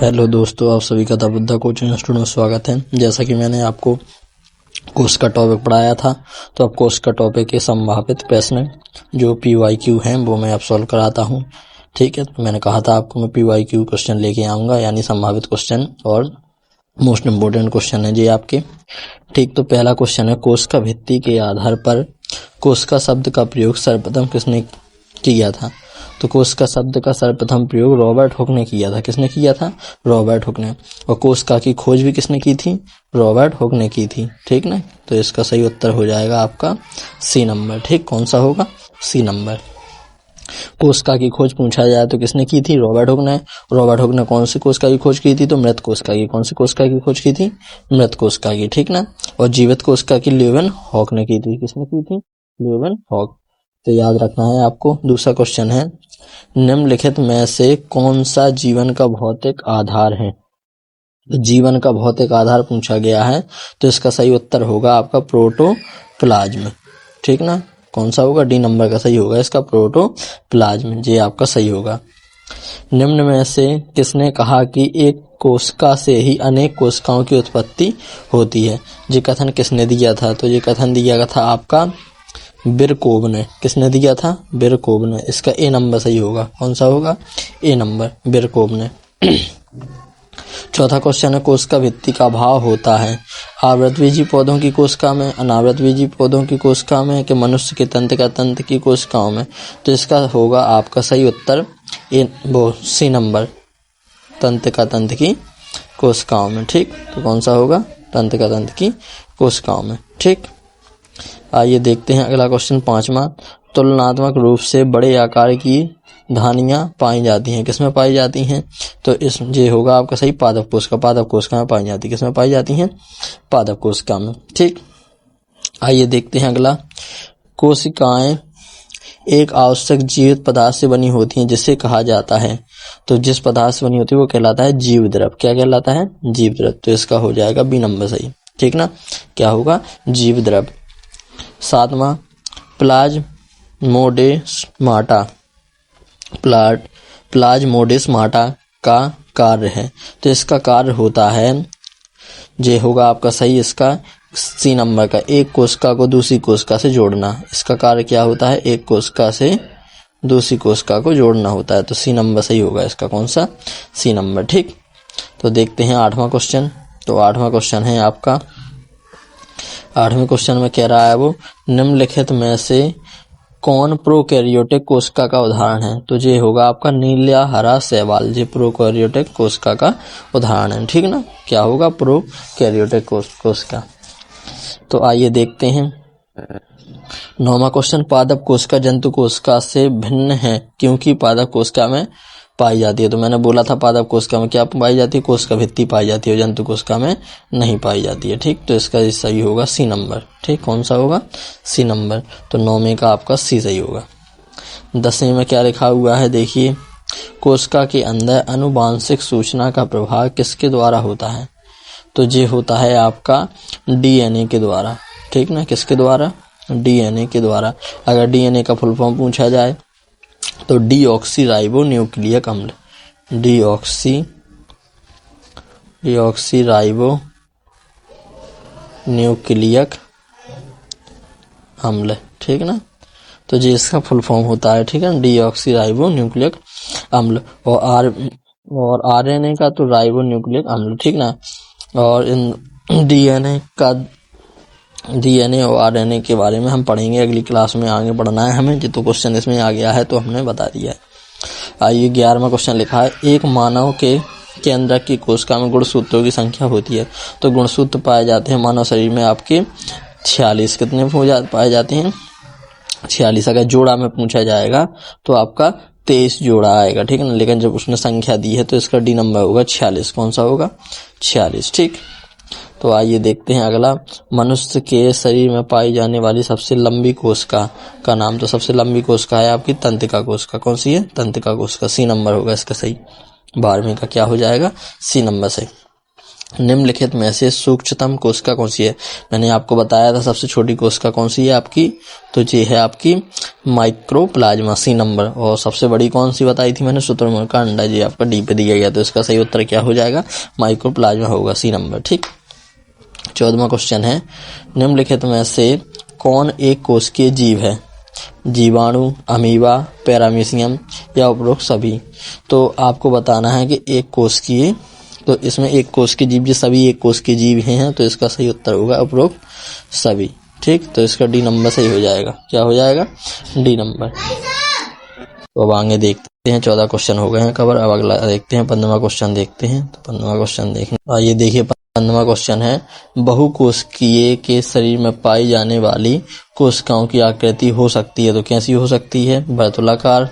Hello दोस्तों, आप सभी का द बुद्धा कोचिंग इंस्टीट्यूट में स्वागत है। जैसा कि मैंने आपको कोर्स का टॉपिक पढ़ाया था, तो अब कोर्स का टॉपिक के संभावित प्रश्न जो PYQ हैं वो मैं अब सॉल्व कराता हूं। ठीक है, तो मैंने कहा था आपको मैं PYQ क्वेश्चन लेके आऊँगा, यानी संभावित क्वेश्चन और मोस्ट इम्पोर्टेंट क्वेश्चन है जी आपके। ठीक, तो पहला क्वेश्चन है, कोर्स का भित्ति के आधार पर कोर्स का शब्द का प्रयोग सर्वप्रथम किसने किया था? तो कोर्स का शब्द का सर्वप्रथम प्रयोग रॉबर्ट हुक ने किया था। किसने किया था? रॉबर्ट हुक ने। और कोर्स की खोज भी किसने की थी? रॉबर्ट हुक ने की थी। ठीक ना, तो इसका सही उत्तर हो जाएगा आपका सी नंबर। ठीक, कौन सा होगा? C number. कोशिका की खोज पूछा जाए तो किसने की थी? रॉबर्ट हुक ने। रॉबर्ट हुक ने कौन सी कोशिका की खोज की थी? तो मृत कोशिका की। कौन सी कोशिका की खोज की थी? मृत कोशिका की। ठीक ना, और जीवित कोशिका की ल्यूवेन हॉक ने की थी। किसने की थी? Leeuwenhoek. तो याद रखना है आपको। दूसरा क्वेश्चन है, निम्नलिखित में से कौन सा जीवन का भौतिक आधार है? जीवन का भौतिक आधार पूछा गया है, तो इसका सही उत्तर होगा आपका प्रोटोप्लाज्म। ठीक ना, कौन सा होगा? डी नंबर का सही होगा इसका, प्रोटोप्लाज्म। ये आपका सही होगा। निम्न में से किसने कहा कि एक कोशिका से ही अनेक कोशिकाओं की उत्पत्ति होती है? ये कथन किसने दिया था? तो ये कथन दिया था आपका बिरकोव ने। किसने दिया था? बिरकोव ने। इसका ए नंबर सही होगा। कौन सा होगा? ए नंबर, बिरकोव ने। चौथा क्वेश्चन है, कोशिका भित्ति का भाव होता है आवृतबीजी पौधों की कोशिका में, अनावृतबीजी पौधों की कोशिका में, कि मनुष्य के तंत्रिका तंत्र की कोशिकाओं में? तो इसका होगा आपका सही उत्तर सी नंबर, तंत्रिका तंत्र की कोशिकाओं में। ठीक, तो कौन सा होगा? तंत्रिका तंत्र की कोशिकाओं में। ठीक, आइए देखते हैं अगला क्वेश्चन, पांचवा। तुलनात्मक रूप से बड़े आकार की धानियां पाई जाती हैं। किसमें पाई जाती हैं? तो इस ये होगा आपका सही पादप कोशिका। पादप कोशिका में पाई जाती है। किसमें पाई जाती हैं? पादप कोशिका में। ठीक, आइए देखते हैं अगला। कोशिकाएं एक आवश्यक जीवित पदार्थ से बनी होती हैं जिसे कहा जाता है, तो जिस पदार्थ से बनी होती है वो कहलाता है जीव द्रव। क्या कहलाता है? जीव द्रव। तो इसका हो जाएगा बी नंबर सही। ठीक ना, क्या होगा? जीव द्रव। सातवां, प्लाज्मोडेस्माटा का कार्य है, तो इसका कार्य होता है, ये होगा आपका सही इसका सी नंबर का, एक कोशिका को दूसरी कोशिका से जोड़ना। इसका कार्य क्या होता है? एक कोशिका से दूसरी कोशिका को जोड़ना होता है। तो सी नंबर सही होगा इसका। कौन सा? C number. ठीक, तो देखते हैं आठवां क्वेश्चन। तो आठवां क्वेश्चन है आपका, आठवें क्वेश्चन में कह रहा है वो, निम्नलिखित में से कौन प्रोकैरियोटिक कोशिका का उदाहरण है? तो ये होगा आपका नीला हरा शैवाल। ये प्रोकैरियोटिक कोशिका का उदाहरण है। ठीक ना, क्या होगा? प्रोकैरियोटिक कोशिका। तो आइए देखते हैं नौवां क्वेश्चन, पादप कोशिका जंतु कोशिका से भिन्न है क्योंकि पादप कोशिका में पाई जाती है। तो मैंने बोला था पादप कोशिका में क्या पाई जाती है? कोशिका भित्ति पाई जाती है, जंतु कोशिका में नहीं पाई जाती है। ठीक, तो इसका सही होगा सी नंबर। ठीक, कौन सा होगा? C number. तो 9वें का आपका सी सही होगा। 10वें में क्या लिखा हुआ है देखिए, कोशिका के अंदर अनुवांशिक सूचना का प्रभाव किसके द्वारा होता है? तो ये होता है आपका DNA के द्वारा। ठीक ना, किसके द्वारा? DNA के द्वारा। अगर DNA का फुल फॉर्म पूछा जाए तो डीऑक्सीराइबो न्यूक्लियक अम्ल। डीऑक्सीराइबो न्यूक्लियक अम्ल। ठीक ना, तो ये इसका फुल फॉर्म होता है। ठीक है, डीऑक्सीराइबो न्यूक्लियक अम्ल। और RNA का तो राइबो न्यूक्लियक अम्ल। ठीक ना, और इन DNA और RNA के बारे में हम पढ़ेंगे अगली क्लास में, आगे पढ़ना है हमें। जो तो क्वेश्चन इसमें आ गया है तो हमने बता दिया है। आइए 11वां क्वेश्चन लिखा है, एक मानव के अंदर की कोशिका में गुणसूत्रों की संख्या होती है। तो गुणसूत्र पाए जाते हैं मानव शरीर में आपके 46। कितने पाए जाते हैं? 46। अगर जोड़ा में पूछा जाएगा तो आपका 23 जोड़ा आएगा। ठीक है ना, लेकिन जब उसने संख्या दी है तो इसका डी नंबर होगा 46। कौन सा होगा? 46। ठीक, तो आइए देखते हैं अगला, मनुष्य के शरीर में पाई जाने वाली सबसे लंबी कोशिका का नाम? तो सबसे लंबी कोशिका है आपकी तंत्रिका कोशिका। कौन सी है? तंत्रिका कोशिका। सी नंबर होगा इसका सही। 12वें का क्या हो जाएगा? सी नंबर सही। निम्नलिखित में से सूक्ष्मतम कोशिका कौन सी है। मैंने आपको बताया था सबसे छोटी कोशिका कौन सी है आपकी, तो ये है आपकी माइक्रोप्लाज्मा, सी नंबर। और सबसे बड़ी कौन सी बताई थी मैंने, शुतुरमुर्ग का अंडा, जी आपका डी पे दिया गया, तो इसका सही उत्तर क्या हो जाएगा, माइक्रोप्लाज्मा होगा, सी नंबर। ठीक। 14वां क्वेश्चन है, निम्नलिखित में से कौन एक कोशिकीय जीव है, जीवाणु, अमीबा, पैरामीशियम या उपरोक्त सभी। तो आपको बताना है कि एक कोशिकीय, तो इसमें एक कोशिकीय जीव, जो सभी एक कोशिकीय जीव हैं, तो इसका सही उत्तर होगा उपरोक्त सभी। ठीक, तो इसका डी नंबर सही हो जाएगा, क्या हो जाएगा, डी नंबर। तो अब आगे देखते हैं, 14 क्वेश्चन हो गए हैं कवर। अब अगला देखते हैं, 15वां क्वेश्चन देखते हैं। तो 15वां क्वेश्चन देखने, आइए देखिए 15वां क्वेश्चन है, बहुकोशिकीय के शरीर में पाई जाने वाली कोशिकाओं की आकृति हो सकती है, तो कैसी हो सकती है, वर्तुलाकार,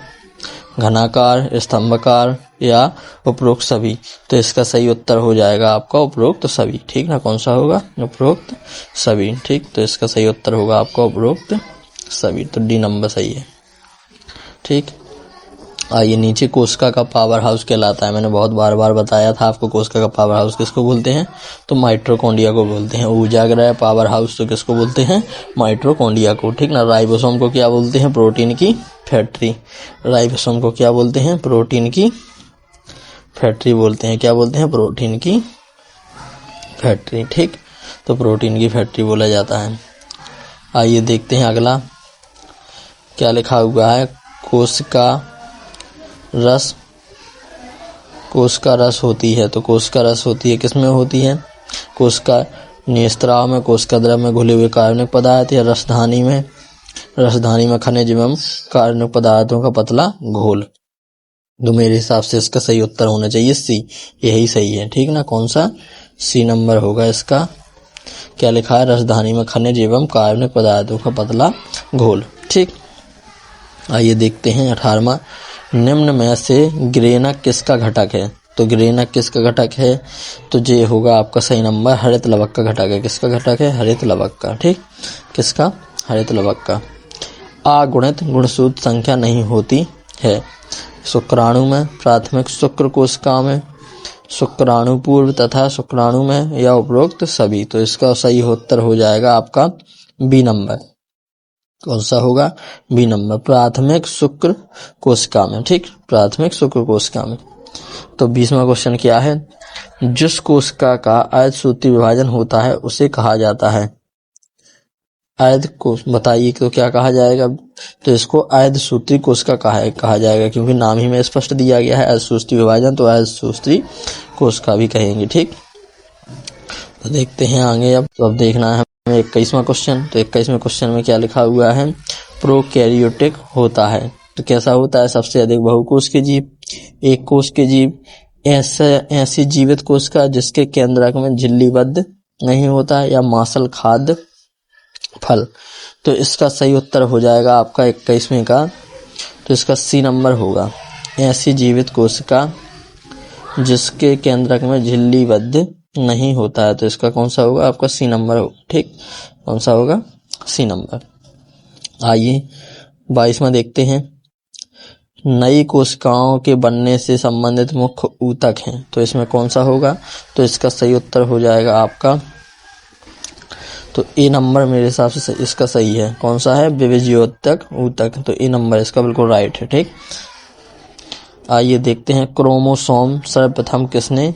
घनाकार, स्तंभाकार या उपरोक्त सभी। तो इसका सही उत्तर हो जाएगा आपका उपरोक्त सभी। ठीक ना, कौन सा होगा, उपरोक्त सभी। ठीक, तो इसका सही उत्तर होगा आपका उपरोक्त सभी, तो डी नंबर सही है। ठीक, आइए नीचे, कोशिका का पावर हाउस कहलाता है, मैंने बहुत बार बार बताया था आपको, कोशिका का पावर हाउस किसको बोलते हैं, तो माइटोकॉन्ड्रिया को बोलते हैं। ऊर्जाग्रह पावर हाउस तो किसको बोलते हैं, माइटोकॉन्ड्रिया को। ठीक ना, राइबोसोम को क्या बोलते हैं, प्रोटीन की फैक्ट्री। राइबोसोम को क्या बोलते हैं, प्रोटीन की फैक्ट्री बोलते हैं, क्या बोलते हैं, प्रोटीन की फैक्ट्री। ठीक, तो प्रोटीन की फैक्ट्री बोला जाता है। आइए देखते हैं अगला क्या लिखा हुआ है, कोशिका रस, कोशिका रस होती है, तो कोशिका रस होती है किसमें होती है, कोशिका नेस्त्राव में, कोशिका द्रव में घुले हुए कार्बनिक पदार्थ, या रसधानी में, रसधानी में खनिज एवं कार्बनिक पदार्थों का पतला घोल। तो मेरे हिसाब से इसका सही उत्तर होना चाहिए सी, यही सही है। ठीक ना, कौन सा, सी नंबर होगा इसका। क्या लिखा है, रसधानी में खनिज एवं कार्बनिक पदार्थों का पतला घोल। ठीक, आइए देखते हैं 18वां, निम्न में से ग्रेनक किसका घटक है। तो ग्रेनक किसका घटक है, तो ये होगा आपका सही नंबर, हरित लवक का घटक है। किसका घटक है, हरित लवक का। ठीक, किसका, हरित लवक का। अगुणित गुणसूत्र संख्या नहीं होती है, शुक्राणु में, प्राथमिक शुक्र कोशिका में, शुक्राणु पूर्व तथा शुक्राणु में, या उपरोक्त सभी। तो इसका सही उत्तर हो जाएगा आपका बी नंबर। कौन सा होगा, बी नंबर, प्राथमिक शुक्र कोशिका में। ठीक, प्राथमिक शुक्र कोशिका में। तो 20वां क्वेश्चन क्या है, जिस कोशिका का आयत सूत्री विभाजन होता है उसे कहा जाता है, आयत को बताइए तो क्या कहा जाएगा। तो इसको आयत सूत्री कोशिका कहा जाएगा, क्योंकि नाम ही में स्पष्ट दिया गया है आयत सूत्री विभाजन, तो आयत सूत्री कोशिका भी कहेंगे। ठीक, तो देखते हैं आगे। अब देखना है 21वां क्वेश्चन। तो 21वें क्वेश्चन में क्या लिखा हुआ है, प्रोकैरियोटिक होता है, तो कैसा होता है, सबसे अधिक बहुकोश के जीव, एक कोश के जीव, ऐसी जीवित कोशिका जिसके केंद्रक में झिल्लीबद्ध नहीं होता, या मांसल खाद्य फल। तो इसका सही उत्तर हो जाएगा आपका 21वें का, तो इसका सी नंबर होगा, ऐसी जीवित कोशिका जिसके केंद्रक में झिल्लीबद्ध नहीं होता है। तो इसका कौन सा होगा, आपका सी नंबर होगा। ठीक, कौन सा होगा, सी नंबर। आइए 22वां देखते हैं, नई कोशिकाओं के बनने से संबंधित मुख्य ऊतक हैं, तो इसमें कौन सा होगा, तो इसका सही उत्तर हो जाएगा आपका, तो ए नंबर मेरे हिसाब से इसका सही है। कौन सा है, विभज्योतक ऊतक, तो ए नंबर इसका बिल्कुल राइट है। ठीक, आइए देखते हैं, क्रोमोसोम सर्वप्रथम किसने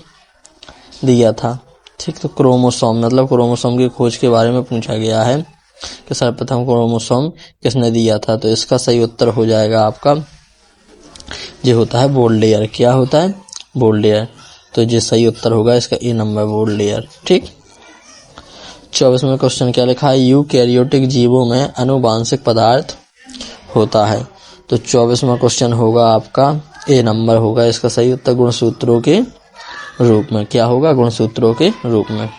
दिया था। ठीक, तो क्रोमोसोम मतलब क्रोमोसोम की खोज के बारे में पूछा गया है कि सर्वप्रथम क्रोमोसोम किसने दिया था। तो इसका सही उत्तर हो जाएगा आपका, ये होता है वोल्डेयर। क्या होता है, वोल्डेयर। तो ये सही उत्तर होगा इसका ए नंबर, वोल्डेयर। ठीक, 24वां क्वेश्चन क्या लिखा है, यूकैरियोटिक जीवों में आनुवांशिक पदार्थ होता है। तो 24वां क्वेश्चन होगा आपका ए नंबर होगा इसका सही उत्तर, गुणसूत्रों के रूप में। क्या होगा, गुणसूत्रों के रूप में।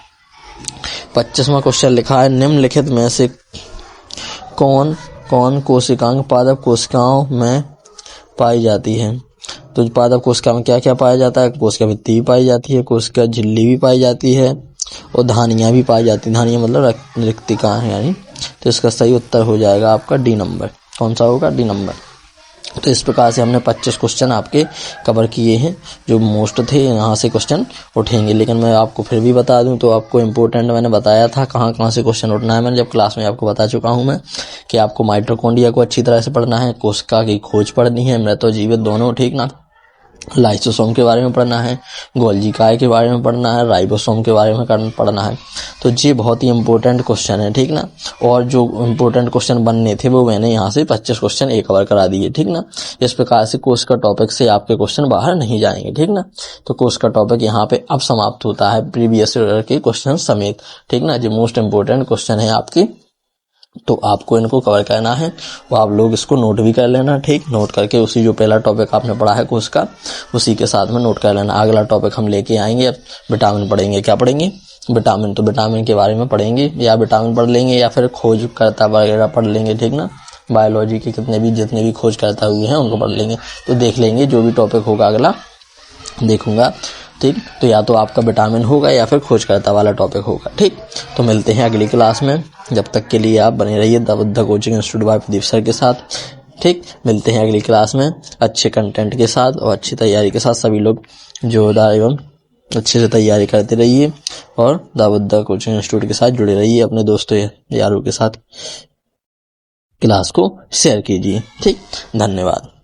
25वां क्वेश्चन लिखा है, निम्नलिखित में से कौन कौन कोशिकांग पादप कोशिकाओं में पाई जाती है। तो पादप कोशिका में क्या क्या पाया जाता है, कोशिका भित्ति भी पाई जाती है, कोशिका झिल्ली भी पाई जाती है, और धानियां भी पाई जाती है। धानियां मतलब रिक्तिकाएं यानी। तो इसका सही उत्तर हो जाएगा आपका डी नंबर। कौन सा होगा, डी नंबर। तो इस प्रकार से हमने 25 क्वेश्चन आपके कवर किए हैं, जो मोस्ट थे यहाँ से क्वेश्चन उठेंगे। लेकिन मैं आपको फिर भी बता दूं, तो आपको इम्पोर्टेंट मैंने बताया था कहाँ कहाँ से क्वेश्चन उठना है। मैंने जब क्लास में आपको बता चुका हूँ मैं कि आपको माइटोकॉन्ड्रिया को अच्छी तरह से पढ़ना है, कोशिका की खोज पढ़नी है, मृत और जीवित दोनों, ठीक ना, लाइसोसोम के बारे में पढ़ना है, गोल्जी काय के बारे में पढ़ना है, राइबोसोम के बारे में पढ़ना है। तो ये बहुत ही इंपॉर्टेंट क्वेश्चन है, ठीक ना। और जो इंपॉर्टेंट क्वेश्चन बनने थे वो मैंने यहाँ से 25 क्वेश्चन एक कवर करा दिए, ठीक ना। इस प्रकार से कोर्स का टॉपिक से आपके क्वेश्चन बाहर नहीं जाएंगे, ठीक ना। तो कोर्स का टॉपिक यहाँ पे अब समाप्त होता है प्रीवियस ईयर के क्वेश्चन समेत, ठीक ना। जो मोस्ट इंपॉर्टेंट क्वेश्चन है आपकी, तो आपको इनको कवर करना है, वो आप लोग इसको नोट भी कर लेना, ठीक। नोट करके उसी जो पहला टॉपिक आपने पढ़ा है कोर्स का, उसी के साथ में नोट कर लेना। अगला टॉपिक हम लेके आएंगे, अब विटामिन पढ़ेंगे। क्या पढ़ेंगे? विटामिन। तो विटामिन के बारे में पढ़ेंगे, या विटामिन पढ़ लेंगे या फिर खोजकर्ता वगैरह पढ़ लेंगे, ठीक ना। बायोलॉजी के जितने भी खोजकर्ता हुए हैं उनको पढ़ लेंगे। तो देख लेंगे जो भी टॉपिक होगा अगला देखूंगा, ठीक। तो या तो आपका विटामिन होगा या फिर खोजकर्ता वाला टॉपिक होगा, ठीक। तो मिलते हैं अगली क्लास में, जब तक के लिए आप बने रहिए the coaching institute by Pradeep sir के साथ, ठीक। मिलते हैं अगली क्लास में अच्छे कंटेंट के साथ और अच्छी तैयारी के साथ। सभी लोग जोरदार एवं अच्छे से तैयारी करते रहिए और द कोचिंग इंस्टीट्यूट के साथ जुड़े रहिए। अपने दोस्तों यारों के साथ क्लास को शेयर कीजिए, ठीक। धन्यवाद।